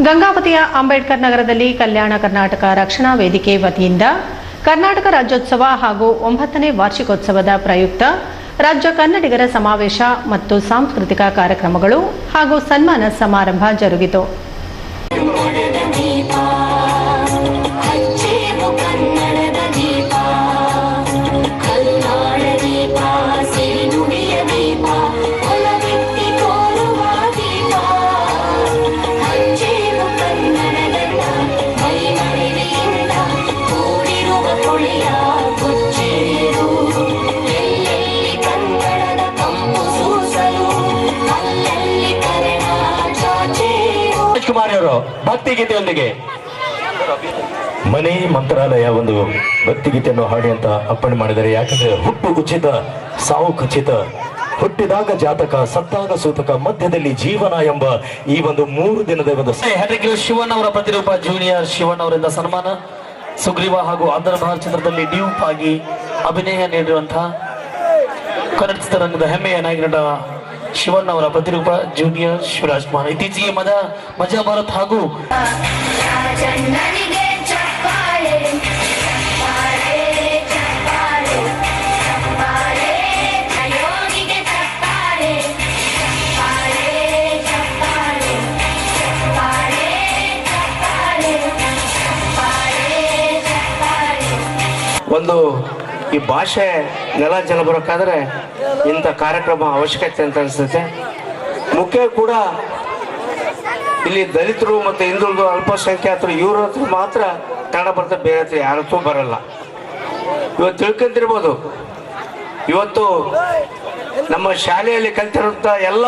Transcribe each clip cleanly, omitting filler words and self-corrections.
ಗಂಗಾವತಿಯ ಅಂಬೇಡ್ಕರ್ ನಗರದಲ್ಲಿ ಕಲ್ಯಾಣ ಕರ್ನಾಟಕ ರಕ್ಷಣಾ ವೇದಿಕೆ ವತಿಯಿಂದ ಕರ್ನಾಟಕ ರಾಜ್ಯೋತ್ಸವ ಹಾಗೂ 9ನೇ ವಾರ್ಷಿಕೋತ್ಸವದ ಪ್ರಯುಕ್ತ ರಾಜ್ಯ ಕನ್ನಡಿಗರ ಸಮಾವೇಶ ಮತ್ತು ಸಾಂಸ್ಕೃತಿಕ ಕಾರ್ಯಕ್ರಮಗಳು ಹಾಗೂ ಸನ್ಮಾನ ಸಮಾರಂಭ ಜರುಗಿತು. ಭಕ್ತಿಗೀತೆಯೊಂದಿಗೆ ಮನೆ ಮಂತ್ರಾಲಯ ಒಂದು ಭಕ್ತಿಗೀತೆಯನ್ನು ಹಾಡಿ ಅಂತ ಅಪ್ಪಣೆ ಮಾಡಿದರೆ. ಯಾಕಂದ್ರೆ ಹುಟ್ಟು ಉಚಿತ ಸಾವು ಖಚಿತ, ಹುಟ್ಟಿದಾಗ ಜಾತಕ ಸತ್ತಾಗ ಸೂತಕ, ಮಧ್ಯದಲ್ಲಿ ಜೀವನ ಎಂಬ ಈ ಒಂದು 3 ದಿನದ ಒಂದು ಶಿವಣ್ಣ ಅವರ ಪ್ರತಿರೂಪ ಜೂನಿಯರ್ ಶಿವಣ್ಣ ಅವರಿಂದ ಸನ್ಮಾನ. ಸುಗ್ರೀವ ಹಾಗೂ ಆಂಧ್ರ ಭಾರತ ಚಿತ್ರದಲ್ಲಿ ಡ್ಯೂಪ್ ಆಗಿ ಅಭಿನಯ ನೀಡಿರುವಂತಹ ಕನ್ನಡ ಚಿತ್ರರಂಗದ ಹೆಮ್ಮೆಯ ನಾಯಕ ಶಿವಣ್ಣ ಅವರ ಪ್ರತಿರೂಪ ಜೂನಿಯರ್ ಶಿವರಾಜ್ ಕುಮಾರ್. ಇತ್ತೀಚೆಗೆ ಮಜಾ ಭಾರತ್ ಹಾಗೂ ಒಂದು ಈ ಭಾಷೆ ನೆಲ ಜನ ಬರೋಕ್ಕಾದ್ರೆ ಇಂಥ ಕಾರ್ಯಕ್ರಮ ಅವಶ್ಯಕತೆ ಅಂತ ಅನಿಸುತ್ತೆ. ಮುಖ್ಯ ಕೂಡ ಇಲ್ಲಿ ದಲಿತರು ಮತ್ತು ಹಿಂದುಳಿದ ಅಲ್ಪಸಂಖ್ಯಾತರು ಇವ್ರ ಹತ್ರ ಮಾತ್ರ ಕನ್ನಡ ಬರ್ತದೆ, ಬೇರೆ ಹತ್ರ ಯಾರ ಹತ್ರ ಬರಲ್ಲ. ಇವತ್ತು ತಿಳ್ಕೊಂತಿರ್ಬೋದು, ಇವತ್ತು ನಮ್ಮ ಶಾಲೆಯಲ್ಲಿ ಕಲ್ತಿರುವಂಥ ಎಲ್ಲ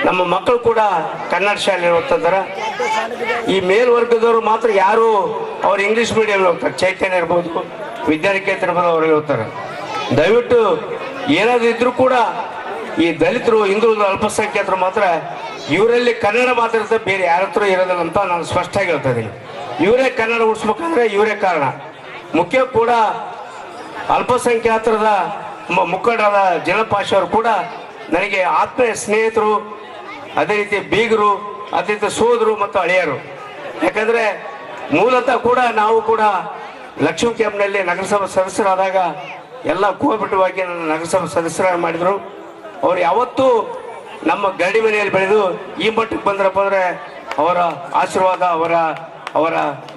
ನಮ್ಮ ಮಕ್ಕಳು ಕೂಡ ಕನ್ನಡ ಶಾಲೆಯಲ್ಲಿ ಓದ್ತಿದ್ದಾರೆ. ಈ ಮೇಲ್ವರ್ಗದವರು ಮಾತ್ರ ಯಾರು ಅವ್ರು ಇಂಗ್ಲೀಷ್ ಮೀಡಿಯಂ ಹೋಗ್ತಾರೆ. ಚೈತನ್ಯ ಇರ್ಬೋದು, ವಿದ್ಯಾನಿಕೇತನ ಇರ್ಬೋದು, ಅವ್ರಿಗೆ ಹೋಗ್ತಾರೆ. ದಯವಿಟ್ಟು ಏನಾದ್ರು ಇದ್ರೂ ಕೂಡ ಈ ದಲಿತರು ಹಿಂದುಳಿದ ಅಲ್ಪಸಂಖ್ಯಾತರು ಮಾತ್ರ ಇವರಲ್ಲಿ ಕನ್ನಡ ಮಾತಾಡ್ತಾರೆ, ಬೇರೆ ಯಾರ ಹತ್ರ ಇರೋದಿಲ್ಲ ಅಂತ ನಾನು ಸ್ಪಷ್ಟವಾಗಿ ಹೇಳ್ತಾ ಇದ್ದೀನಿ. ಇವರೇ ಕನ್ನಡ ಉಳಿಸ್ಬೇಕಂದ್ರೆ ಇವರೇ ಕಾರಣ. ಮುಖ್ಯ ಕೂಡ ಅಲ್ಪಸಂಖ್ಯಾತರದ ಮುಖಂಡರಾದ ಜನಪಾಶ್ ಅವರು ಕೂಡ ನನಗೆ ಆತ್ಮೀಯ ಸ್ನೇಹಿತರು, ಅದೇ ರೀತಿ ಬೀಗರು, ಅದೇ ರೀತಿ ಸೋದರು ಮತ್ತು ಹಳೆಯರು. ಯಾಕಂದ್ರೆ ಮೂಲತಃ ಕೂಡ ನಾವು ಕೂಡ ಲಕ್ಷ್ಮೀ ಕ್ಯಾಂಪ್ನಲ್ಲಿ ನಗರಸಭಾ ಸದಸ್ಯರಾದಾಗ ಎಲ್ಲ ಕೋಬಿಟ್ಟವಾಗಿ ನನ್ನ ನಗರಸಭಾ ಸದಸ್ಯರಾಗಿ ಮಾಡಿದ್ರು. ಅವ್ರು ಯಾವತ್ತೂ ನಮ್ಮ ಗಡಿ ಮನೆಯಲ್ಲಿ ಬೆಳೆದು ಈ ಮಟ್ಟಕ್ಕೆ ಬಂದ್ರಪ್ಪ ಅಂದ್ರೆ ಅವರ ಆಶೀರ್ವಾದ, ಅವರ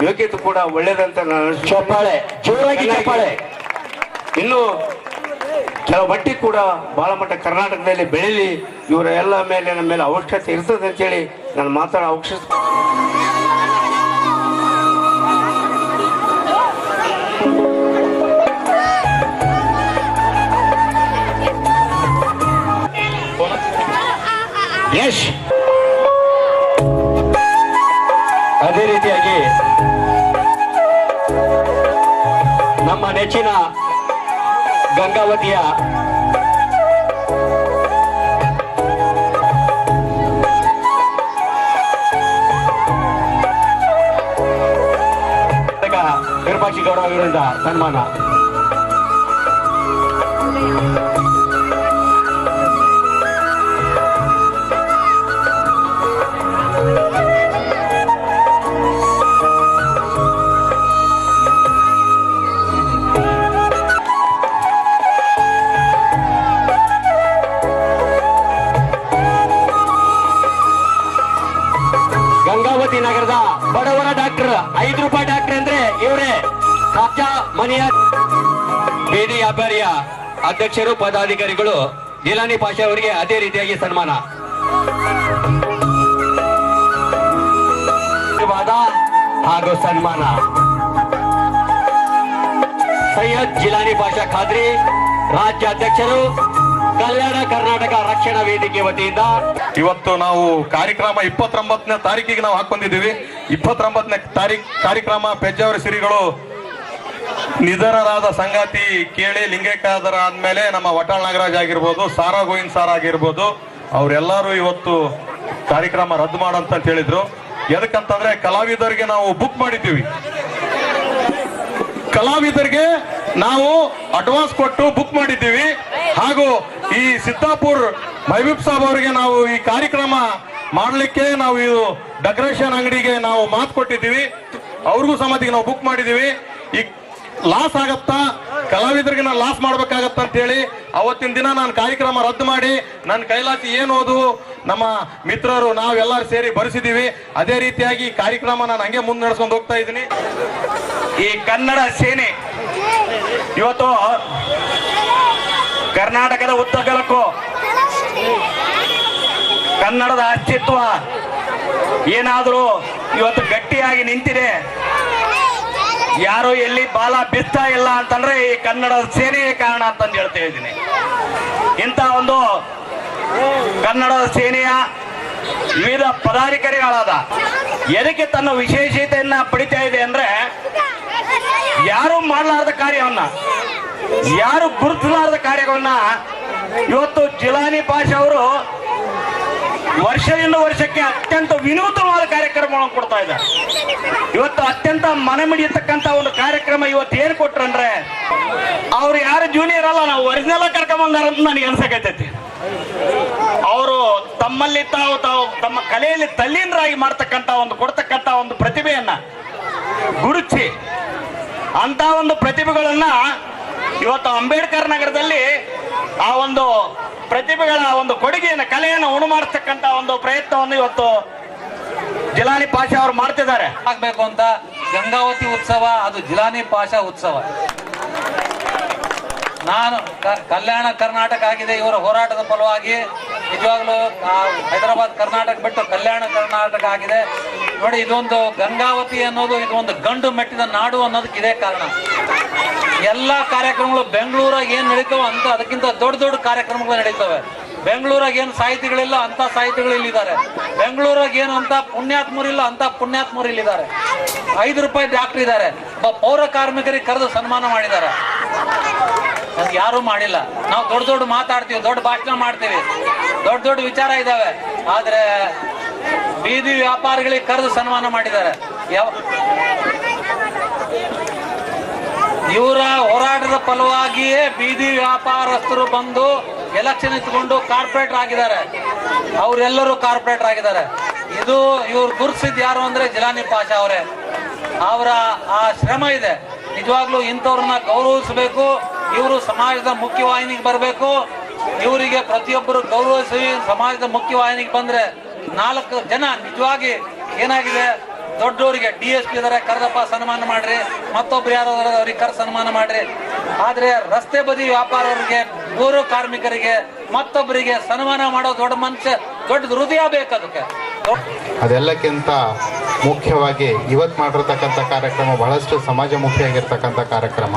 ಯೋಗ್ಯತೆ ಕೂಡ ಒಳ್ಳೇದಂತ ನಾನು ಚಪ್ಪಾಳೆ ಜೋರಾಗಿ ಚಪ್ಪಾಳೆ. ಇನ್ನು ಕೆಲವು ಮಟ್ಟಿಗೆ ಕೂಡ ಬಹಳ ಮಟ್ಟ ಕರ್ನಾಟಕದಲ್ಲಿ ಬೆಳೀಲಿ, ಇವರ ಎಲ್ಲ ಮೇಲೆ ನಮ್ಮ ಮೇಲೆ ಅವಶ್ಯಕತೆ ಇರ್ತದೆ ಅಂತೇಳಿ ನಾನು ಮಾತಾಡೋ ಅವಶ್ಯಕತೆ. ಯಶ್ ಅದೇ ರೀತಿಯಾಗಿ ನಮ್ಮ ನೆಚ್ಚಿನ ಗಂಗಾವತಿಯ ವಿರೂಪಾಕ್ಷಿಗೌಡ ಅವರಿಂದ ಸನ್ಮಾನ. ಗಂಗಾವತಿ ನಗರದ ಬಡವರ ಡಾಕ್ಟರ್, 5 ರೂಪಾಯಿ ಡಾಕ್ಟರ್ ಅಂದ್ರೆ ಇವರೇ. ರಾಜಾ ಮನೆಯ ಬೀದಿ ವ್ಯಾಪಾರಿಯ ಅಧ್ಯಕ್ಷರು, ಪದಾಧಿಕಾರಿಗಳು ಜಿಲಾನಿ ಪಾಷಾ ಅವರಿಗೆ ಅದೇ ರೀತಿಯಾಗಿ ಸನ್ಮಾನ. ಹಾಗೂ ಸನ್ಮಾನ ಸೈಯದ್ ಜಿಲಾನಿ ಪಾಷಾ ಖಾದ್ರಿ, ರಾಜ್ಯಾಧ್ಯಕ್ಷರು, ಕಲ್ಯಾಣ ಕರ್ನಾಟಕ ರಕ್ಷಣಾ ವೇದಿಕೆ ವತಿಯಿಂದ. ಇವತ್ತು ನಾವು ಕಾರ್ಯಕ್ರಮ 29ನೇ ತಾರೀಕಿಗೆ ನಾವು ಹಾಕೊಂಡಿದ್ದೀವಿ. 29ನೇ ಕಾರ್ಯಕ್ರಮ ಪೆಜ್ಜಾವರ ಶ್ರೀಗಳು ನಿಧನರಾದ ಸಂಗಾತಿ ಕೇಳಿ ಲಿಂಗೈಕ್ಯದರ ಆದ್ಮೇಲೆ ನಮ್ಮ ವಟಾಳ್ ನಾಗರಾಜ್ ಆಗಿರ್ಬೋದು, ಸಾರಾ ಗೋವಿಂದ್ ಸಾರ್ ಆಗಿರ್ಬೋದು, ಅವರೆಲ್ಲರೂ ಇವತ್ತು ಕಾರ್ಯಕ್ರಮ ರದ್ದು ಮಾಡಂತ ಹೇಳಿದ್ರು. ಎದಕ್ಕಂತಂದ್ರೆ ಕಲಾವಿದರಿಗೆ ನಾವು ಬುಕ್ ಮಾಡಿದ್ದೀವಿ. ಕಲಾವಿದರಿಗೆ ನಾವು ಅಡ್ವಾನ್ಸ್ ಕೊಟ್ಟು ಬುಕ್ ಮಾಡಿದ್ದೀವಿ. ಹಾಗೂ ಈ ಸಿದ್ದಾಪುರ್ ಮಹಬೂಬ್ ಸಾಬ್ ಅವರಿಗೆ ನಾವು ಈ ಕಾರ್ಯಕ್ರಮ ಮಾಡ್ಲಿಕ್ಕೆ ನಾವು ಇದು ಡೆಕೋರೇಷನ್ ಅಂಗಡಿಗೆ ನಾವು ಮಾತು ಕೊಟ್ಟಿದ್ದೀವಿ. ಅವ್ರಿಗೂ ಸಮಾಧಿಗೆ ನಾವು ಬುಕ್ ಮಾಡಿದೀವಿ. ಈಗ ಲಾಸ್ ಆಗತ್ತಾ, ಕಲಾವಿದರಿಗೆ ನಾನು ಲಾಸ್ ಮಾಡ್ಬೇಕಾಗತ್ತ ಅಂತ ಹೇಳಿ ಅವತ್ತಿನ ದಿನ ನಾನು ಕಾರ್ಯಕ್ರಮ ರದ್ದು ಮಾಡಿ ನನ್ನ ಕೈಲಾಸಿ ಏನೋದು ನಮ್ಮ ಮಿತ್ರರು ನಾವೆಲ್ಲರೂ ಸೇರಿ ಬರೆಸಿದೀವಿ. ಅದೇ ರೀತಿಯಾಗಿ ಕಾರ್ಯಕ್ರಮ ನಾನು ಹಂಗೆ ಮುನ್ನಡೆಸ್ಕೊಂಡು ಹೋಗ್ತಾ ಇದ್ದೀನಿ. ಈ ಕನ್ನಡ ಸೇನೆ ಇವತ್ತು ಕರ್ನಾಟಕದ ಉದ್ದಗಲಕ್ಕೂ ಕನ್ನಡದ ಅಸ್ತಿತ್ವ ಏನಾದರೂ ಇವತ್ತು ಗಟ್ಟಿಯಾಗಿ ನಿಂತಿದೆ. ಯಾರು ಎಲ್ಲಿ ಬಾಲ ಬಿಸ್ತಾ ಇಲ್ಲ ಅಂತಂದ್ರೆ ಈ ಕನ್ನಡದ ಸೇನೆಯೇ ಕಾರಣ ಅಂತಂದು ಹೇಳ್ತಾ ಇದ್ದೀನಿ. ಇಂಥ ಒಂದು ಕನ್ನಡದ ಸೇನೆಯ ವಿವಿಧ ಪದಾಧಿಕಾರಿಗಳಾದ ಎದಕ್ಕೆ ತನ್ನ ವಿಶೇಷತೆಯನ್ನ ಪಡಿತಾ ಇದೆ ಅಂದ್ರೆ, ಯಾರು ಮಾಡಲಾರದ ಕಾರ್ಯವನ್ನ, ಯಾರು ಗುರುತಿಸಲಾರದ ಕಾರ್ಯಗಳನ್ನ ಇವತ್ತು ಜಿಲಾನಿ ಪಾಷಾ ಅವರು ವರ್ಷದಿಂದ ವರ್ಷಕ್ಕೆ ಅತ್ಯಂತ ವಿನೂತನವಾದ ಕಾರ್ಯಕ್ರಮಗಳನ್ನು ಕೊಡ್ತಾ ಇದ್ದಾರೆ. ಇವತ್ತು ಅತ್ಯಂತ ಮನಮಿಡಿಯತಕ್ಕಂತ ಒಂದು ಕಾರ್ಯಕ್ರಮ ಇವತ್ತು ಏನ್ ಕೊಟ್ರಂದ್ರೆ, ಅವ್ರು ಯಾರು ಜೂನಿಯರ್ ಅಲ್ಲ, ನಾವು ಒರಿಜಿನಲ್ ಕರ್ಕೊಂಬಂದಾರ ಅಂತ ನನಗೆ ಅನ್ಸಕೈತೈತಿ. ಅವರು ತಮ್ಮಲ್ಲಿ ತಾವು ತಮ್ಮ ಕಲೆಯಲ್ಲಿ ತಲ್ಲೀನರಾಗಿ ಮಾಡ್ತಕ್ಕಂತ ಒಂದು ಕೊಡ್ತಕ್ಕಂತ ಒಂದು ಪ್ರತಿಭೆಯನ್ನ ಗುರುತಿಸಿ ಅಂತ ಒಂದು ಪ್ರತಿಭೆಗಳನ್ನ ಇವತ್ತು ಅಂಬೇಡ್ಕರ್ ನಗರದಲ್ಲಿ ಆ ಒಂದು ಪ್ರತಿಭೆಗಳ ಒಂದು ಕೊಡುಗೆಯನ್ನು, ಕಲೆಯನ್ನು ಉಣುಮಾಡ್ತಕ್ಕಂತ ಒಂದು ಪ್ರಯತ್ನವನ್ನು ಇವತ್ತು ಜಿಲಾನಿ ಪಾಷಾ ಅವರು ಮಾಡ್ತಿದ್ದಾರೆ. ಆಗ್ಬೇಕು ಅಂತ ಗಂಗಾವತಿ ಉತ್ಸವ ಅದು ಜಿಲಾನಿ ಪಾಷಾ ಉತ್ಸವ. ನಾನು ಕಲ್ಯಾಣ ಕರ್ನಾಟಕ ಆಗಿದೆ ಇವರ ಹೋರಾಟದ ಫಲವಾಗಿ ನಿಜವಾಗ್ಲೂ ಹೈದರಾಬಾದ್ ಕರ್ನಾಟಕ ಬಿಟ್ಟು ಕಲ್ಯಾಣ ಕರ್ನಾಟಕ ಆಗಿದೆ. ನೋಡಿ, ಇದೊಂದು ಗಂಗಾವತಿ ಅನ್ನೋದು ಇದು ಒಂದು ಗಂಡು ಮೆಟ್ಟಿದ ನಾಡು ಅನ್ನೋದಕ್ಕೆ ಇದೇ ಕಾರಣ. ಎಲ್ಲಾ ಕಾರ್ಯಕ್ರಮಗಳು ಬೆಂಗಳೂರಾಗ ಏನ್ ನಡೀತಾವ ಅಂತ ಅದಕ್ಕಿಂತ ದೊಡ್ಡ ದೊಡ್ಡ ಕಾರ್ಯಕ್ರಮಗಳು ನಡೀತವೆ. ಬೆಂಗಳೂರಾಗ ಏನು ಸಾಹಿತಿಗಳಿಲ್ಲ ಅಂತ ಸಾಹಿತಿಗಳು ಇಲ್ಲಿದ್ದಾರೆ. ಬೆಂಗಳೂರಾಗ ಏನು ಅಂತ ಪುಣ್ಯಾತ್ಮರಿಲ್ಲ ಅಂತ ಪುಣ್ಯಾತ್ಮರು ಇಲ್ಲಿದ್ದಾರೆ. 5 ರೂಪಾಯಿ ಡಾಕ್ಟರ್ ಇದ್ದಾರೆ. ಪೌರ ಕಾರ್ಮಿಕರಿಗೆ ಕರೆದು ಸನ್ಮಾನ ಮಾಡಿದ್ದಾರೆ. ಯಾರು ಮಾಡಿಲ್ಲ. ನಾವು ದೊಡ್ಡ ದೊಡ್ಡ ಮಾತಾಡ್ತೀವಿ, ದೊಡ್ಡ ಭಾಷಣ ಮಾಡ್ತೀವಿ, ದೊಡ್ಡ ದೊಡ್ಡ ವಿಚಾರ ಇದಾವೆ. ಆದ್ರೆ ಬೀದಿ ವ್ಯಾಪಾರಿಗಳಿಗೆ ಕರೆದು ಸನ್ಮಾನ ಮಾಡಿದ್ದಾರೆ. ಇವರ ಹೋರಾಟದ ಫಲವಾಗಿಯೇ ಬೀದಿ ವ್ಯಾಪಾರಸ್ಥರು ಬಂದು ಎಲೆಕ್ಷನ್ ಇಟ್ಕೊಂಡು ಕಾರ್ಪೊರೇಟರ್ ಆಗಿದ್ದಾರೆ. ಅವರೆಲ್ಲರೂ ಕಾರ್ಪೊರೇಟರ್ ಆಗಿದ್ದಾರೆ. ಇದು ಇವ್ರು ಗುರುತಿಸಿದ್ ಯಾರು ಅಂದ್ರೆ ಜಿಲಾನಿ ಪಾಷಾ ಅವರೇ. ಅವರ ಆ ಶ್ರಮ ಇದೆ. ನಿಜವಾಗ್ಲೂ ಇಂಥವ್ರನ್ನ ಗೌರವಿಸಬೇಕು. ಇವರು ಸಮಾಜದ ಮುಖ್ಯವಾಹಿನಿಗೆ ಬರಬೇಕು. ಇವರಿಗೆ ಪ್ರತಿಯೊಬ್ಬರು ಗೌರವಿಸಿ ಸಮಾಜದ ಮುಖ್ಯವಾಹಿನಿಗೆ ಬಂದ್ರೆ 4 ಜನ ನಿಜವಾಗಿ ಏನಾಗಿದೆ, ದೊಡ್ಡವರಿಗೆ DSP ಇದಾರೆ, ಕರೆದಪ್ಪ ಸನ್ಮಾನ ಮಾಡ್ರಿ, ಮತ್ತೊಬ್ರು ಯಾರು ಅವ್ರಿಗೆ ಕರ್ ಸನ್ಮಾನ ಮಾಡ್ರಿ. ಆದ್ರೆ ರಸ್ತೆ ಬದಿ ವ್ಯಾಪಾರರಿಗೆ, ಪೌರ ಕಾರ್ಮಿಕರಿಗೆ, ಮತ್ತೊಬ್ಬರಿಗೆ ಸನ್ಮಾನ ಮಾಡೋ ದೊಡ್ಡ ಮನುಷ್ಯ, ದೊಡ್ಡ ಹೃದಯ ಬೇಕು ಅದಕ್ಕೆ. ಅದೆಲ್ಲಕ್ಕಿಂತ ಮುಖ್ಯವಾಗಿ ಇವತ್ತು ಮಾಡಿರ್ತಕ್ಕಂಥ ಕಾರ್ಯಕ್ರಮ ಬಹಳಷ್ಟು ಸಮಾಜಮುಖಿಯಾಗಿರ್ತಕ್ಕಂಥ ಕಾರ್ಯಕ್ರಮ.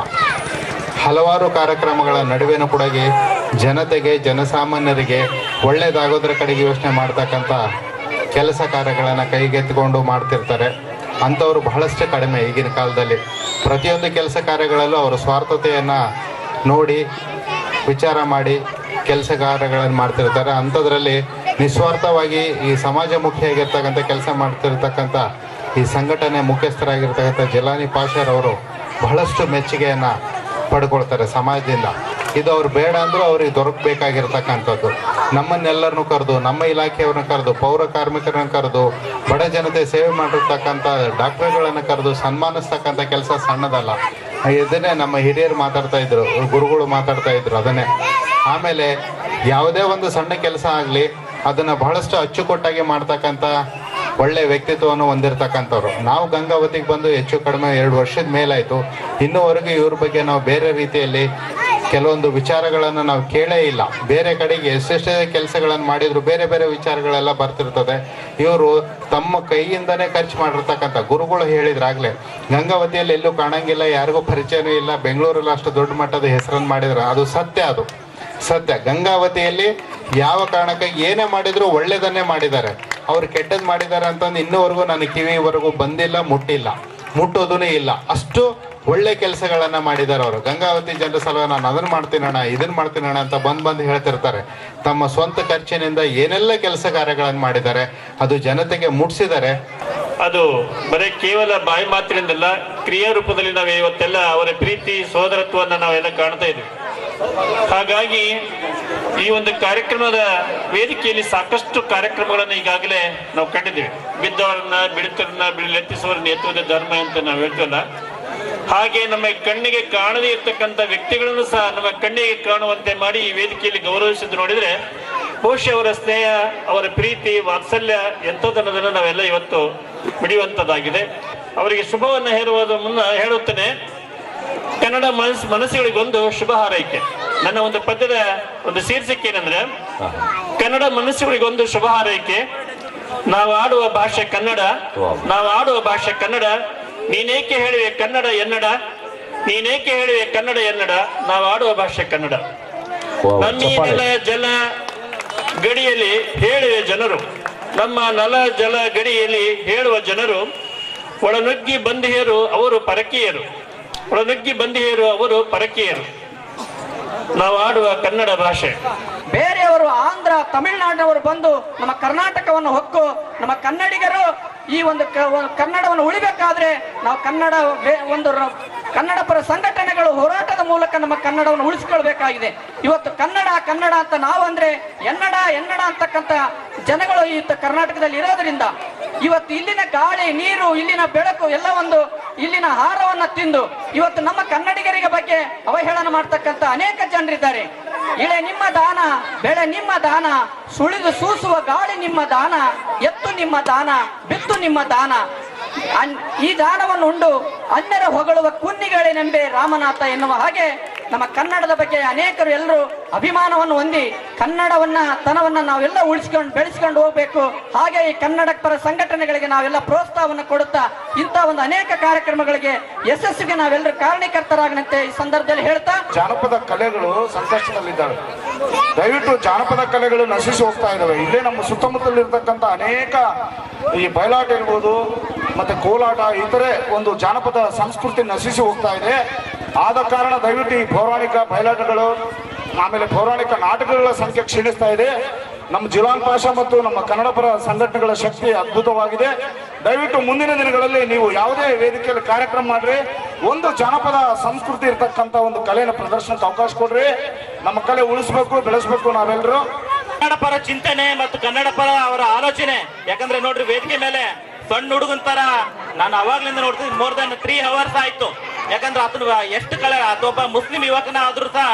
ಹಲವಾರು ಕಾರ್ಯಕ್ರಮಗಳ ನಡುವೆನೂ ಕೂಡ ಜನತೆಗೆ, ಜನಸಾಮಾನ್ಯರಿಗೆ ಒಳ್ಳೆಯದಾಗೋದ್ರ ಕಡೆಗೆ ಯೋಚನೆ ಮಾಡ್ತಕ್ಕಂಥ ಕೆಲಸ ಕಾರ್ಯಗಳನ್ನು ಕೈಗೆತ್ತಿಕೊಂಡು ಮಾಡ್ತಿರ್ತಾರೆ. ಅಂಥವ್ರು ಬಹಳಷ್ಟು ಕಡಿಮೆ ಈಗಿನ ಕಾಲದಲ್ಲಿ. ಪ್ರತಿಯೊಂದು ಕೆಲಸ ಕಾರ್ಯಗಳಲ್ಲೂ ಅವರು ಸ್ವಾರ್ಥತೆಯನ್ನು ನೋಡಿ ವಿಚಾರ ಮಾಡಿ ಕೆಲಸ ಕಾರ್ಯಗಳನ್ನು ಮಾಡ್ತಿರ್ತಾರೆ. ಅಂಥದ್ರಲ್ಲಿ ನಿಸ್ವಾರ್ಥವಾಗಿ ಈ ಸಮಾಜಮುಖಿಯಾಗಿರ್ತಕ್ಕಂಥ ಕೆಲಸ ಮಾಡ್ತಿರ್ತಕ್ಕಂಥ ಈ ಸಂಘಟನೆ ಮುಖ್ಯಸ್ಥರಾಗಿರ್ತಕ್ಕಂಥ ಜಿಲಾನಿ ಪಾಷಾರವರು ಬಹಳಷ್ಟು ಮೆಚ್ಚುಗೆಯನ್ನು ಪಡ್ಕೊಳ್ತಾರೆ ಸಮಾಜದಿಂದ. ಇದು ಅವ್ರು ಬೇಡ ಅಂದರೂ ಅವ್ರಿಗೆ ದೊರಕಬೇಕಾಗಿರ್ತಕ್ಕಂಥದ್ದು. ನಮ್ಮನ್ನೆಲ್ಲರನ್ನೂ ಕರೆದು, ನಮ್ಮ ಇಲಾಖೆಯವ್ರನ್ನ ಕರೆದು, ಪೌರ ಕಾರ್ಮಿಕರನ್ನ ಕರೆದು, ಬಡ ಜನತೆ ಸೇವೆ ಮಾಡಿರ್ತಕ್ಕಂಥ ಡಾಕ್ಟರ್ಗಳನ್ನು ಕರೆದು ಸನ್ಮಾನಿಸ್ತಕ್ಕಂಥ ಕೆಲಸ ಸಣ್ಣದಲ್ಲ. ಇದನ್ನೇ ನಮ್ಮ ಹಿರಿಯರು ಮಾತಾಡ್ತಾ ಇದ್ರು, ಗುರುಗಳು ಮಾತಾಡ್ತಾ ಇದ್ರು ಅದನ್ನೇ. ಆಮೇಲೆ ಯಾವುದೇ ಒಂದು ಸಣ್ಣ ಕೆಲಸ ಆಗಲಿ ಅದನ್ನು ಬಹಳಷ್ಟು ಅಚ್ಚುಕಟ್ಟಾಗಿ ಮಾಡ್ತಕ್ಕಂಥ ಒಳ್ಳೆ ವ್ಯಕ್ತಿತ್ವವನ್ನು ಹೊಂದಿರತಕ್ಕಂಥವ್ರು. ನಾವು ಗಂಗಾವತಿಗೆ ಬಂದು ಹೆಚ್ಚು ಕಡಿಮೆ 2 ವರ್ಷದ ಮೇಲಾಯಿತು. ಇನ್ನೂವರೆಗೂ ಇವ್ರ ಬಗ್ಗೆ ನಾವು ಬೇರೆ ರೀತಿಯಲ್ಲಿ ಕೆಲವೊಂದು ವಿಚಾರಗಳನ್ನು ನಾವು ಕೇಳೇ ಇಲ್ಲ. ಬೇರೆ ಕಡೆಗೆ ಎಷ್ಟೆಷ್ಟೇ ಕೆಲಸಗಳನ್ನು ಮಾಡಿದ್ರು ಬೇರೆ ಬೇರೆ ವಿಚಾರಗಳೆಲ್ಲ ಬರ್ತಿರ್ತದೆ. ಇವರು ತಮ್ಮ ಕೈಯಿಂದನೇ ಖರ್ಚು ಮಾಡಿರ್ತಕ್ಕಂಥ ಗುರುಗಳು ಹೇಳಿದ್ರಾಗಲೇ ಗಂಗಾವತಿಯಲ್ಲಿ ಎಲ್ಲೂ ಕಾಣಂಗಿಲ್ಲ, ಯಾರಿಗೂ ಪರಿಚಯನೂ ಇಲ್ಲ, ಬೆಂಗಳೂರಲ್ಲಿ ಅಷ್ಟು ದೊಡ್ಡ ಮಟ್ಟದ ಹೆಸರನ್ನು ಮಾಡಿದ್ರೆ ಅದು ಸತ್ಯ. ಅದು ಸತ್ಯ. ಗಂಗಾವತಿಯಲ್ಲಿ ಯಾವ ಕಾರಣಕ್ಕೆ ಏನೇ ಮಾಡಿದ್ರು ಒಳ್ಳೇದನ್ನೇ ಮಾಡಿದ್ದಾರೆ. ಅವ್ರು ಕೆಟ್ಟದ್ದು ಮಾಡಿದ್ದಾರೆ ಅಂತಂದು ಇನ್ನೂವರೆಗೂ ನನ್ನ ಕಿವಿವರೆಗೂ ಬಂದಿಲ್ಲ, ಮುಟ್ಟೋದೂ ಇಲ್ಲ. ಅಷ್ಟು ಒಳ್ಳೆ ಕೆಲಸಗಳನ್ನು ಮಾಡಿದ್ದಾರೆ ಅವರು. ಗಂಗಾವತಿ ಜನರ ಸಲುವಾಗಿ ನಾನು ಅದನ್ನು ಮಾಡ್ತೀನಣ್ಣ, ಇದನ್ನು ಮಾಡ್ತೀನಣ್ಣ ಅಂತ ಬಂದು ಹೇಳ್ತಿರ್ತಾರೆ. ತಮ್ಮ ಸ್ವಂತ ಖರ್ಚಿನಿಂದ ಏನೆಲ್ಲ ಕೆಲಸ ಕಾರ್ಯಗಳನ್ನು ಮಾಡಿದ್ದಾರೆ, ಅದು ಜನತೆಗೆ ಮುಟ್ಟಿಸಿದ್ದಾರೆ. ಅದು ಬರೀ ಕೇವಲ ಬಾಯಿ ಮಾತಿನಿಂದಲ್ಲ, ಕ್ರಿಯಾ ರೂಪದಲ್ಲಿ ನಾವು ಇವತ್ತೆಲ್ಲ ಅವರ ಪ್ರೀತಿ ಸೋದರತ್ವವನ್ನು ನಾವೆಲ್ಲ ಕಾಣ್ತಾ ಇದ್ದೀವಿ. ಹಾಗಾಗಿ ಈ ಒಂದು ಕಾರ್ಯಕ್ರಮದ ವೇದಿಕೆಯಲ್ಲಿ ಸಾಕಷ್ಟು ಕಾರ್ಯಕ್ರಮಗಳನ್ನು ಈಗಾಗಲೇ ನಾವು ಕಂಡಿದ್ದೇವೆ. ಬಿದ್ದವರನ್ನ ಬಿಡುತ್ತರನ್ನ ಎತ್ತಿಸುವವರನ್ನ ಎತ್ತುವುದೇ ಧರ್ಮ ಅಂತ ನಾವು ಹೇಳ್ತೀವಲ್ಲ, ಹಾಗೆ ನಮ್ಮ ಕಣ್ಣಿಗೆ ಕಾಣದೇ ಇರ್ತಕ್ಕಂಥ ವ್ಯಕ್ತಿಗಳನ್ನು ಸಹ ನಮ್ಮ ಕಣ್ಣಿಗೆ ಕಾಣುವಂತೆ ಮಾಡಿ ಈ ವೇದಿಕೆಯಲ್ಲಿ ಗೌರವಿಸಿದ್ದು ನೋಡಿದ್ರೆ ಬಹುಶಃ ಅವರ ಸ್ನೇಹ, ಅವರ ಪ್ರೀತಿ, ವಾತ್ಸಲ್ಯ ಎಂಥದನ್ನೋದನ್ನು ನಾವೆಲ್ಲ ಇವತ್ತು ಮಿಡಿಯುವಂಥದ್ದಾಗಿದೆ. ಅವರಿಗೆ ಶುಭವನ್ನು ಹೇಳುತ್ತೇನೆ. ಕನ್ನಡ ಮನಸ್ಸುಗಳಿಗೊಂದು ಶುಭ ಹಾರೈಕೆ. ನನ್ನ ಒಂದು ಪದ್ಯದ ಒಂದು ಶೀರ್ಷಿಕೆ ಏನಂದ್ರೆ, ಕನ್ನಡ ಮನಸ್ಸುಗಳಿಗೊಂದು ಶುಭ ಹಾರೈಕೆ. ನಾವು ಆಡುವ ಭಾಷೆ ಕನ್ನಡ, ನಾವು ಆಡುವ ಭಾಷೆ ಕನ್ನಡ. ನೀನೇಕೆ ಹೇಳಿವೆ ಕನ್ನಡ ಎನ್ನಡ, ನೀನೇಕೆ ಹೇಳಿವೆ ಕನ್ನಡ ಎನ್ನಡ, ನಾವು ಆಡುವ ಭಾಷೆ ಕನ್ನಡ. ನಮ್ಮ ನೆಲ ಜಲ ಗಡಿಯಲ್ಲಿ ಹೇಳುವೆ ಜನರು, ನಮ್ಮ ನೆಲ ಜಲ ಗಡಿಯಲ್ಲಿ ಹೇಳುವ ಜನರು. ಒಳನುಗ್ಗಿ ಬಂದಿಯರು ಅವರು ಪರಕೀಯರು, ಒಳನುಗ್ಗಿ ಬಂದಿಯರು ಅವರು ಪರಕೀಯರು. ನಾವು ಆಡುವ ಕನ್ನಡ ಭಾಷೆ. ಬೇರೆಯವರು ಆಂಧ್ರ ತಮಿಳುನಾಡಿನವರು ಬಂದು ನಮ್ಮ ಕರ್ನಾಟಕವನ್ನು ಹೊಕ್ಕು ನಮ್ಮ ಕನ್ನಡಿಗರು ಈ ಒಂದು ಕನ್ನಡವನ್ನು ಉಳಿಬೇಕಾದ್ರೆ ನಾವು ಕನ್ನಡ ಪರ ಸಂಘಟನೆಗಳು ಹೋರಾಟದ ಮೂಲಕ ನಮ್ಮ ಕನ್ನಡವನ್ನು ಉಳಿಸಿಕೊಳ್ಬೇಕಾಗಿದೆ. ಇವತ್ತು ಕನ್ನಡ ಕನ್ನಡ ಅಂತ ನಾವಂದ್ರೆ ಎನ್ನಡ ಎನ್ನಡ ಅಂತಕ್ಕಂಥ ಜನಗಳು ಈ ಕರ್ನಾಟಕದಲ್ಲಿ ಇರೋದ್ರಿಂದ ಇವತ್ತು ಇಲ್ಲಿನ ಗಾಳಿ ನೀರು ಇಲ್ಲಿನ ಬೆಳಕು ಎಲ್ಲ ಒಂದು ಇಲ್ಲಿನ ಆಹಾರವನ್ನ ತಿಂದು ಇವತ್ತು ನಮ್ಮ ಕನ್ನಡಿಗರಿಗೆ ಬಗ್ಗೆ ಅವಹೇಳನ ಮಾಡ್ತಕ್ಕಂಥ ಅನೇಕ ಜನರಿದ್ದಾರೆ. ಇಳೆ ನಿಮ್ಮ ದಾನ, ಬೆಳೆ ನಿಮ್ಮ ದಾನ, ಸುಳಿದು ಸೂಸುವ ಗಾಳಿ ನಿಮ್ಮ ದಾನ, ಎತ್ತು ನಿಮ್ಮ ದಾನ, ಬಿತ್ತು ನಿಮ್ಮ ದಾನ. ಈ ದಾನವನ್ನು ಉಂಡು ಅನ್ಯರ ಹೊಗಳುವ ಕುನ್ನಿಗಳೇನೆಂಬೆ ರಾಮನಾಥ ಎನ್ನುವ ಹಾಗೆ ನಮ್ಮ ಕನ್ನಡದ ಬಗ್ಗೆ ಅನೇಕರು ಎಲ್ಲರೂ ಅಭಿಮಾನವನ್ನು ಹೊಂದಿ ತನವನ್ನ ನಾವೆಲ್ಲ ಬೆಳೆಸ್ಕೊಂಡು ಹೋಗ್ಬೇಕು. ಹಾಗೆ ಈ ಕನ್ನಡ ಪರ ಸಂಘಟನೆಗಳಿಗೆ ನಾವೆಲ್ಲ ಪ್ರೋತ್ಸಾಹವನ್ನು ಕೊಡುತ್ತಾ ಇಂಥ ಒಂದು ಅನೇಕ ಕಾರ್ಯಕ್ರಮಗಳಿಗೆ ಯಶಸ್ಸಿಗೆ ನಾವೆಲ್ಲರೂ ಕಾರಣೀಕರ್ತರಾಗನಂತೆ ಈ ಸಂದರ್ಭದಲ್ಲಿ ಹೇಳ್ತಾ, ಜಾನಪದ ಕಲೆಗಳು ಸಂಕಷ್ಟದಲ್ಲಿದ್ದಾವೆ. ದಯವಿಟ್ಟು ಜಾನಪದ ಕಲೆಗಳು ನಶಿಸಿ ಹೋಗ್ತಾ ಇದ್ದಾವೆ. ಇಲ್ಲೇ ನಮ್ಮ ಸುತ್ತಮುತ್ತಲಿರ್ತಕ್ಕಂಥ ಅನೇಕ ಈ ಬಯಲಾಟ ಇರ್ಬೋದು ಮತ್ತೆ ಕೋಲಾಟ, ಇತರೆ ಒಂದು ಜಾನಪದ ಸಂಸ್ಕೃತಿ ನಶಿಸಿ ಹೋಗ್ತಾ ಇದೆ. ಆದ ಕಾರಣ ದಯವಿಟ್ಟು ಈ ಪೌರಾಣಿಕ ಬಯಲಾಟಗಳು ಆಮೇಲೆ ಪೌರಾಣಿಕ ನಾಟಕಗಳ ಸಂಖ್ಯೆ ಕ್ಷೀಣಿಸ್ತಾ ಇದೆ. ನಮ್ಮ ಜಿಲಾನ್ ಪಾಷಾ ಮತ್ತು ನಮ್ಮ ಕನ್ನಡ ಪರ ಸಂಘಟನೆಗಳ ಶಕ್ತಿ ಅದ್ಭುತವಾಗಿದೆ. ದಯವಿಟ್ಟು ಮುಂದಿನ ದಿನಗಳಲ್ಲಿ ನೀವು ಯಾವುದೇ ವೇದಿಕೆಯಲ್ಲಿ ಕಾರ್ಯಕ್ರಮ ಮಾಡ್ರಿ, ಒಂದು ಜಾನಪದ ಸಂಸ್ಕೃತಿ ಇರ್ತಕ್ಕಂಥ ಒಂದು ಕಲೆಯ ಪ್ರದರ್ಶನಕ್ಕೆ ಅವಕಾಶ ಕೊಡ್ರಿ. ನಮ್ಮ ಕಲೆ ಉಳಿಸ್ಬೇಕು, ಬೆಳೆಸ್ಬೇಕು ನಾವೆಲ್ಲರೂ. ಕನ್ನಡ ಪರ ಚಿಂತನೆ ಮತ್ತು ಕನ್ನಡ ಪರ ಅವರ ಆಲೋಚನೆ. ಯಾಕಂದ್ರೆ ನೋಡ್ರಿ, ವೇದಿಕೆ ಮೇಲೆ ಸಣ್ಣ ಹುಡುಗನ್ ತರ ನಾನು ಅವಾಗ್ಲಿಂದ ನೋಡ್ತೀನಿ, ಮೋರ್ ದನ್ 3 hours ಆಯ್ತು. ಯಾಕಂದ್ರೆ ಆತನ ಒಬ್ಬ ಮುಸ್ಲಿಂ ಯುವಕನ ಆದ್ರೂ ಸಹ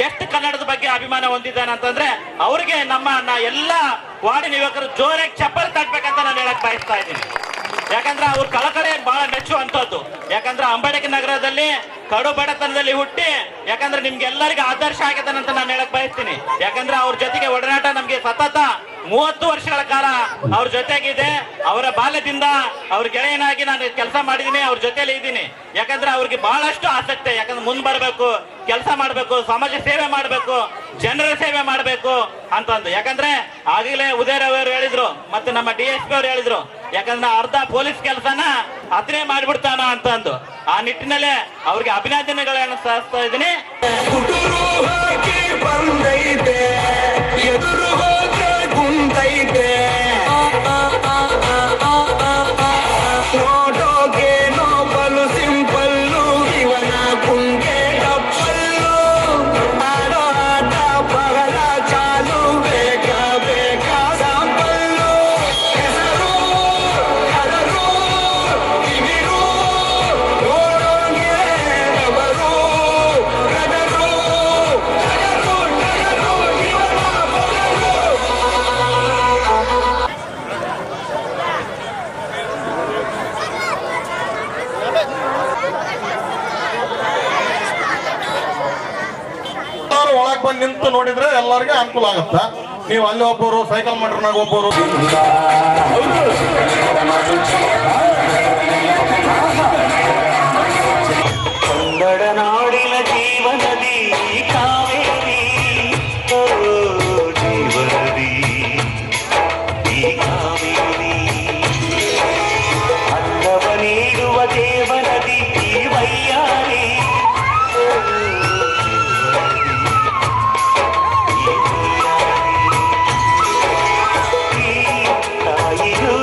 ಎಷ್ಟು ಕನ್ನಡದ ಬಗ್ಗೆ ಅಭಿಮಾನ ಹೊಂದಿದ್ದಾನೆ ಅಂತಂದ್ರೆ ಅವ್ರಿಗೆ ನಮ್ಮ ಎಲ್ಲ ವಾರ್ಡಿನ ಯುವಕರು ಜೋರಾಗಿ ಚಪ್ಪಲ್ ತಟ್ಬೇಕಂತ ನಾನು ಹೇಳಕ್ ಬಯಸ್ತಾ ಇದ್ದೀನಿ. ಯಾಕಂದ್ರೆ ಅವ್ರ ಕಳಕಳೆ ಬಹಳ ಮೆಚ್ಚುವಂತದ್ದು. ಯಾಕಂದ್ರೆ ಅಂಬೇಡ್ಕರ್ ನಗರದಲ್ಲಿ ಕಡು ಬಡತನದಲ್ಲಿ ಹುಟ್ಟಿ ಯಾಕಂದ್ರೆ ನಿಮ್ಗೆಲ್ಲರಿಗೂ ಆದರ್ಶ ಆಗಿದ್ದಾನಂತ ನಾನು ಹೇಳಕ್ ಬಯಸ್ತೀನಿ. ಯಾಕಂದ್ರೆ ಅವ್ರ ಜೊತೆಗೆ ಒಡನಾಟ ನಮ್ಗೆ ಸತತ 30 ವರ್ಷಗಳ ಕಾಲ ಅವ್ರ ಜೊತೆಗಿದೆ. ಅವರ ಬಾಲ್ಯದಿಂದ ಅವ್ರ ಗೆಳೆಯನಾಗಿ ನಾನು ಕೆಲಸ ಮಾಡಿದೀನಿ, ಅವ್ರ ಜೊತೆಲಿ ಇದ್ದೀನಿ. ಯಾಕಂದ್ರೆ ಅವ್ರಿಗೆ ಬಹಳಷ್ಟು ಆಸಕ್ತಿ. ಯಾಕಂದ್ರೆ ಮುಂದ್ ಬರ್ಬೇಕು, ಕೆಲಸ ಮಾಡ್ಬೇಕು, ಸಮಾಜ ಸೇವೆ ಮಾಡ್ಬೇಕು, ಜನರ ಸೇವೆ ಮಾಡ್ಬೇಕು ಅಂತಂದು. ಯಾಕಂದ್ರೆ ಆಗಲೇ ಉದಯರಾವ್ ಅವರು ಹೇಳಿದ್ರು, ಮತ್ತೆ ನಮ್ಮ DSP ಅವ್ರು ಹೇಳಿದ್ರು, ಯಾಕಂದ್ರೆ ಅರ್ಧ ಪೊಲೀಸ್ ಕೆಲಸನ ಅತನೇ ಮಾಡ್ಬಿಡ್ತಾನ ಅಂತಂದು. ಆ ನಿಟ್ಟಿನಲ್ಲೇ ಅವ್ರಿಗೆ ಅಭಿನಂದನೆಗಳನ್ನು ಸಲ್ಲಿಸ್ತಾ ಇದ್ದೀನಿ. ಒಳಗ್ ಬಂದು ನಿಂತು ನೋಡಿದ್ರೆ ಎಲ್ಲರಿಗೆ ಅನುಕೂಲ ಆಗುತ್ತ. ನೀವು ಅಲ್ಲಿ ಒಬ್ಬರು, ಸೈಕಲ್ ಮೋಟರ್ನಾಗ ಒಬ್ಬರು. ಕನ್ನಡ ನಾಡಿನ ಜೀವನದಿ ಕಾವೇರಿ, ಜೀವನದಿ ಈ ಕಾವೇರಿ, ಅನ್ನವ ನೀಡುವ ದೇವನದಿ ಈ ವೈಯಾರಿ. ತಾಯಿಯೂ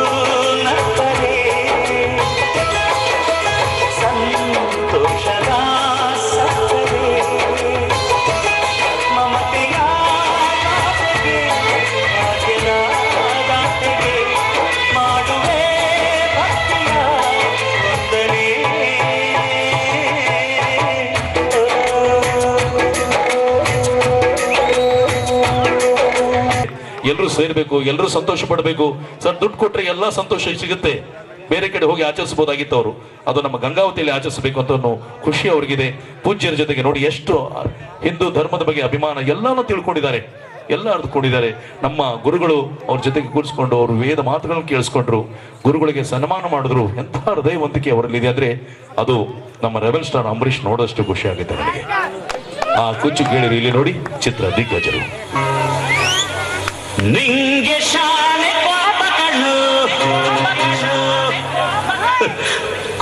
ಸೇರ್ಬೇಕು, ಎಲ್ಲರೂ ಸಂತೋಷ ಪಡಬೇಕು. ಸರ್ ದುಡ್ಡು ಕೊಟ್ರೆ ಎಲ್ಲ ಸಂತೋಷ ಸಿಗುತ್ತೆ, ಬೇರೆ ಕಡೆ ಹೋಗಿ ಆಚರಿಸಬಹುದಾಗಿತ್ತು ಅವರು. ಅದು ನಮ್ಮ ಗಂಗಾವತಿಯಲ್ಲಿ ಆಚರಿಸಬೇಕು ಅಂತ ಅನ್ನೋ ಖುಷಿ ಅವ್ರಿಗಿದೆ. ಪೂಜ್ಯರ ಜೊತೆಗೆ ನೋಡಿ ಎಷ್ಟು ಹಿಂದೂ ಧರ್ಮದ ಬಗ್ಗೆ ಅಭಿಮಾನ, ಎಲ್ಲಾನು ತಿಳ್ಕೊಂಡಿದ್ದಾರೆ, ಎಲ್ಲ ಅರ್ದುಕೊಂಡಿದ್ದಾರೆ. ನಮ್ಮ ಗುರುಗಳು ಅವ್ರ ಜೊತೆಗೆ ಕೂರಿಸ್ಕೊಂಡು ಅವರು ವೇದ ಮಾತುಗಳನ್ನು ಕೇಳಿಸ್ಕೊಂಡ್ರು, ಗುರುಗಳಿಗೆ ಸನ್ಮಾನ ಮಾಡಿದ್ರು. ಎಂಥ ಹೃದಯವಂತಿಕೆ ಅವರಲ್ಲಿದೆ ಅಂದ್ರೆ ಅದು ನಮ್ಮ ರೆಬೆಲ್ ಸ್ಟಾರ್ ಅಂಬರೀಷ್ ನೋಡೋಷ್ಟು ಖುಷಿ ಆಗುತ್ತೆ ನನಗೆ. ಆ ಕುಚ್ಚು ಕೇಳಿರಿ, ಇಲ್ಲಿ ನೋಡಿ ಚಿತ್ರ ದಿಗ್ಗಜರು. ನಿಂಗೆ ಶಾಲೆ ಪಾಪಗಳು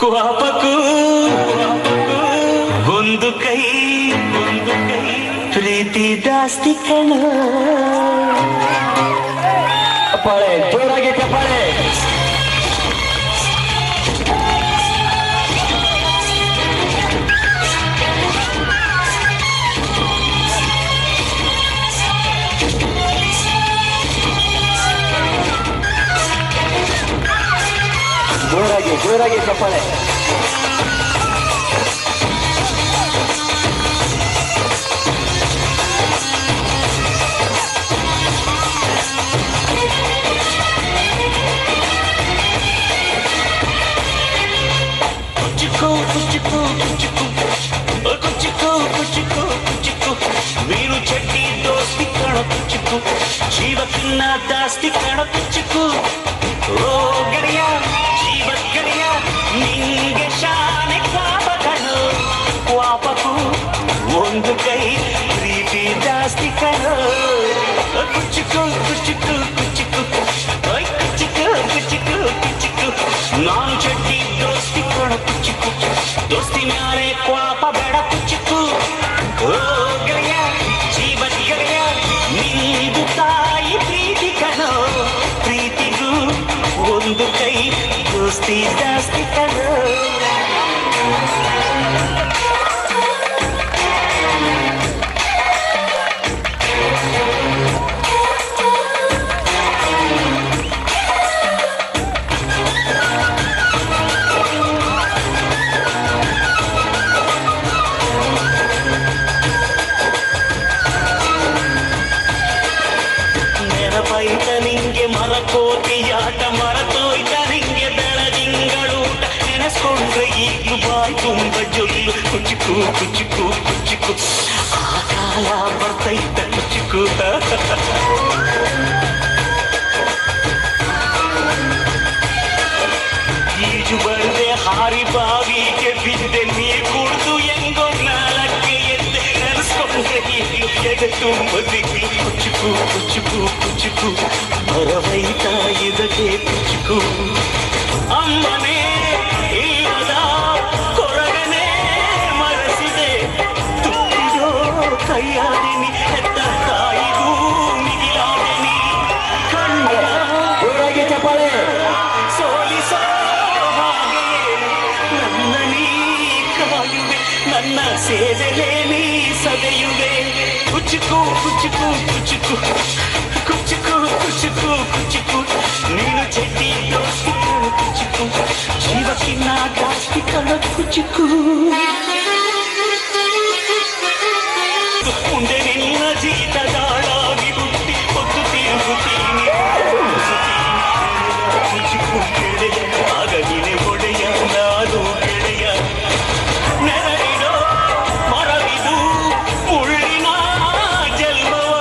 ಕ್ವಾಪಕ್ಕೂ ಒಂದು ಕೈ ಪ್ರೀತಿ ಜಾಸ್ತಿ ಕಣ. ಚಪ್ಪಾಳೆ, ಜೋರಾಗಿ ಚಪ್ಪಾಳೆ. ಜೋರಾಗಿ ಜೋರಾಗಿ ಚಪ್ಪಾಳೆ. ಮೀನು ಚಟ್ಟಿ ದೋಸ್ತಿ ಕಣ ಕುಚ್ಚುಕು, ಜೀವಕ್ಕಿನ್ನ ಜಾಸ್ತಿ ಕಣ ಕುಚ್ಚುಕು. ಓ ಗೆಳೆಯ ಜೀವ ಗೆಳೆಯ, ನಿಂಗೆ ಶಾನೆ ಕ್ವಾಪಗಳು ಕ್ವಾಪಕು ಒಂದು ಕೈ ಪ್ರೀತಿ ಜಾಸ್ತಿ ಕಣ. ಕುಚ್ಚುಕು ಕುಚ್ಚುಕು ಕುಚ್ಚುಕು ಕುಚ್ಚುಕು ಕುಚ್ಚುಕು ಕುಚ್ಚುಕು. ನಾನು ಚಟ್ಟಿ ದೋಸ್ತಿ ಕಣ ಕುಚ್ಚುಕು, ದೋಸ್ತಿ ಮ್ಯಾಲೆ ಕ್ವಾಪ ಬೇಡ ಕುಚ್ಚುಕು. ಓ ಗೆಳೆಯ ಜೀವ ಗೆಳೆಯ, ನೀದು ತಾಯಿ ಪ್ರೀತಿ ಕಣ, ಪ್ರೀತಿಗೂ ಒಂದು ಕೈ ದೋಸ್ತಿ ಜಾಸ್ತಿ ಕಣ. ನೆನಪೈತ ನಿಂಗೆ ಮರಕೋತಿಯಾಟ, ಮರತೋಯ್ತ ನಿಂಗೆ ಬೆಳದಿಂಗಳೂಟ. ನೆನೆಸ್ಕೊಂಡ್ರೆ ಈಗಲೂ ಬಾಯಿ ತುಂಬ ಜೊಲ್ಲು. ಕುಚ್ಚುಕು ಕುಚ್ಚುಕು ಕುಚ್ಚುಕು, ಆ ಕಾಲ ಬರ್ತೈತ ಕುಚ್ಚುಕು. ಈಜು ಬರ್ದೆ ಹಾರಿ ಬಾವಿಗೆ ಬಿದ್ದೆ, ನೀರು ಕುಡ್ದು ಹೆಂಗೋ ನಾಲಕ್ಕೆ ಎದ್ದೆ. ನೆನೆಸ್ಕೊಂಡ್ರೆ ಈಗಲೂ ಎದೆ ತುಂಬ ದಿಗ್ಲು. ಕುಚ್ಚುಕು ಕುಚ್ಚುಕು ಕುಚ್ಚುಕು, ಬರವೈತ ಇದಕ್ಕೆ ಕುಚ್ಚುಕು. ಅಮ್ಮನೇ ಇಲ್ಲದ ಕೊರಗನೆ ಮರೆಸಿದೆ, ತುಟ್ಟಿದೋ ಕೈಯಾದಿನಿ, ಹೆತ್ತ ತಾಯಿಗೂ ಮಿಗಿಲಾದಿನಿ. ಕಣ್ಣ ಜೋರಾಗಿ ಚಪ್ಪಾಳೆ. ಸೋಲಿಸೋ ಹಾಗೆಯೇ ನನ್ನ ನೀ ಕಾಯುವೆ, ನನ್ನ ಸೇವೆಲೇ ನೀ ಸದೆಯುವೆ. ಕುಚ್ಚುಕು ಕುಚ್ಚುಕು ಕುಚ್ಚುಕು ಕುಚ್ಚುಕು ಕುಚ್ಚುಕು ಕುಚ್ಚುಕು, ನೀನು ಚಟ್ಟಿ ದೋಸ್ತಿ ಕಣ ಕುಚ್ಚುಕು, ಜೀವಕ್ಕಿನ್ನ ಜಾಸ್ತಿ ಕಣ ಕುಚ್ಚುಕು. ಮುಂದೆ ನಿನ್ನ ಜೀತದಾಳಾಗಿ ಹುಟ್ಟಿ ಹೊತ್ತು ತಿರುಗುತ್ತೀನಿ. ಕುಚ್ಚುಕು ಗೆಳೆಯ, ಆಗ ನೀನೆ ಒಡೆಯ, ನಾನು ಗೆಳೆಯ. ನೆರಳಿಡೋ ಮರವಿದು ಮುಳ್ಳಿನ ಜನ್ಮವ,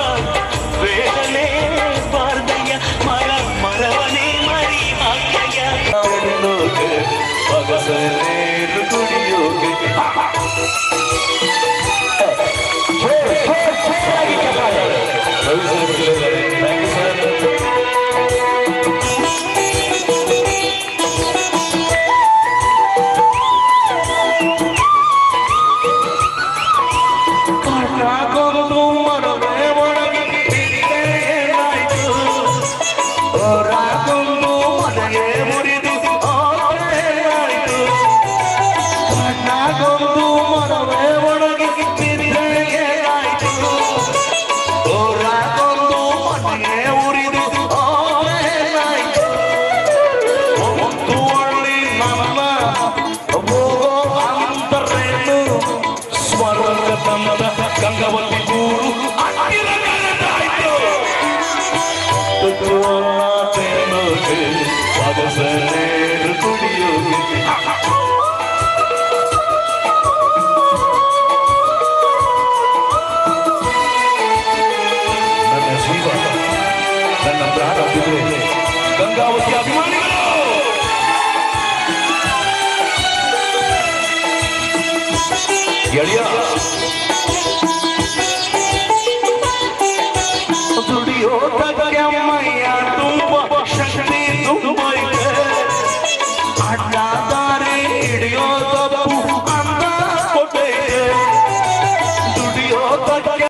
ವೇದನೆ ಬಾರ್ದಯ್ಯ, ಮರ ಮರವನೇ ಮರಿ ಹಾಕ್ಯ. ಪಗಸರೇರು ದುಡಿಯೋಕೆ ಹೊಸ ನೀರು ಕುಡಿಯೋಕೆ ನನ್ನ ಜೀವ ನನ್ನ ಪ್ರಾಣ ಬಿದ್ರೆ ಗಂಗಾವತಿ ಅಭಿಮಾನಿಗಳು ಗೆಳೆಯ ದುಡಿಯೋದಕ್ಕೆ